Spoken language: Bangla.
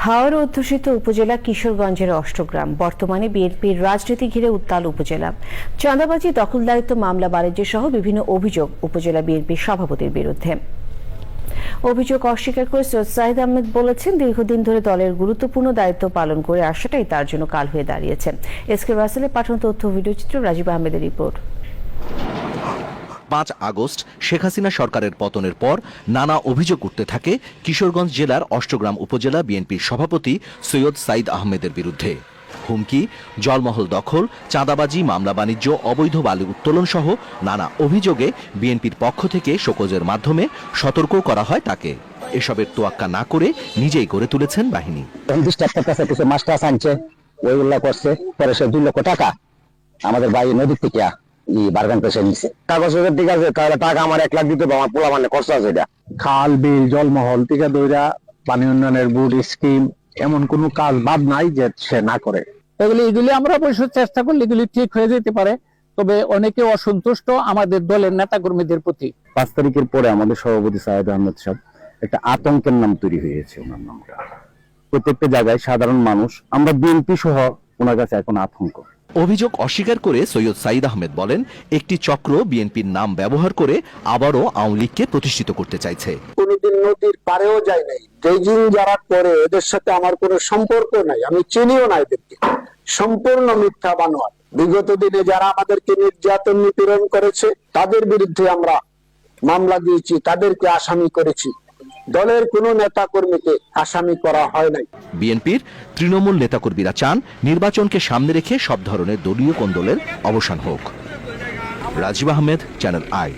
হাওর অধ্যুষিত উপজেলা কিশোরগঞ্জের অষ্টগ্রাম বর্তমানে বিএনপির রাজনীতি ঘিরে উত্তাল উপজেলা। চাঁদাবাজি, দখলদারিত্ব, মামলা বাণিজ্য সহ বিভিন্ন অভিযোগ উপজেলা বিএনপির সভাপতির বিরুদ্ধে। অভিযোগ অস্বীকার করে সৈয়দ সাইদ আহমেদ বলেছেন, দীর্ঘদিন ধরে দলের গুরুত্বপূর্ণ দায়িত্ব পালন করে আসাটাই তার জন্য কাল হয়ে দাঁড়িয়েছে। এসকে রাসেলের পাঠানো তথ্য ভিডিওচিত্র, রাজীব আহমেদের রিপোর্ট। 5 আগস্ট শেখ হাসিনা সরকারের পতনের পর নানা অভিযোগ উঠতে থাকে কিশোরগঞ্জ জেলার অষ্টগ্রাম উপজেলা বিএনপির সভাপতি সৈয়দ সাইদ আহমেদের বিরুদ্ধে। হুমকি, জলমহল দখল, চাঁদাবাজি, মামলা বাণিজ্য, অবৈধ বালু উত্তোলন সহ নানা অভিযোগে বিএনপির পক্ষ থেকে শোকজের মাধ্যমে সতর্ক করা হয় তাকে। এসবের তোয়াক্কা না করে নিজেই গড়ে তুলেছেন বাহিনী। মাস্টার আনছে, ওইগুলা করছে, পরে সে 2 লক্ষ টাকা আমাদের বাড়ি নদীর থেকে বারগান পেশে নিচ্ছে। কাগজের ঠিক আছে, তাহলে টাকা আমার 1 লাখ দিতে হবে, আমার পোলা মানে খরচ আছে। এটা খাল, বিল, জলমহল থেকে দইরা পানি উন্নয়নের বোর্ড স্কিম, এমন কোন কাজ বাদ নাই যে সে না করে। এগুলি আমরা অবশ্য চেষ্টা করলে এগুলি ঠিক হয়ে যেতে পারে, তবে অনেকে অসন্তুষ্ট আমাদের দলের নেতা কর্মীদের প্রতি। 5 তারিখের পরে আমাদের সভাপতি সাইদ আহমেদ সাহেব একটা আতঙ্কের নাম তৈরি হয়েছে। ওনার নামটা প্রত্যেকটা জায়গায় সাধারণ মানুষ, আমরা বিএনপি সহ ওনার কাছে এখন আতঙ্ক। অভিযোগ অস্বীকার করে সৈয়দ সাইদ আহমেদ বলেন, একটি চক্র বিএনপির নাম ব্যবহার করে আবারও আওয়ামী লীগকে প্রতিষ্ঠিত করতে চাইছে। কোনদিন নদীর পারেও যায় নাই। ড্রেজিং যারা করে এদের সাথে আমার কোনো সম্পর্ক নাই, আমি চিনিও না এদেরকে। সম্পূর্ণ মিথ্যা বানোয়াট। বিগত দিনে যারা আমাদেরকে নির্যাতন নিপীড়ন করেছে তাদের বিরুদ্ধে আমরা মামলা দিয়েছি, তাদেরকে আসামি করেছি। দলের কোনো নেতা কর্মীকে আসামি করা হয় নাই। বিএনপির তৃণমূল নেতাকর্মীরা চান নির্বাচনকে সামনে রেখে সব ধরনের দলীয় কোন্দলের অবসান হোক। রাজীব আহমেদ, চ্যানেল আই।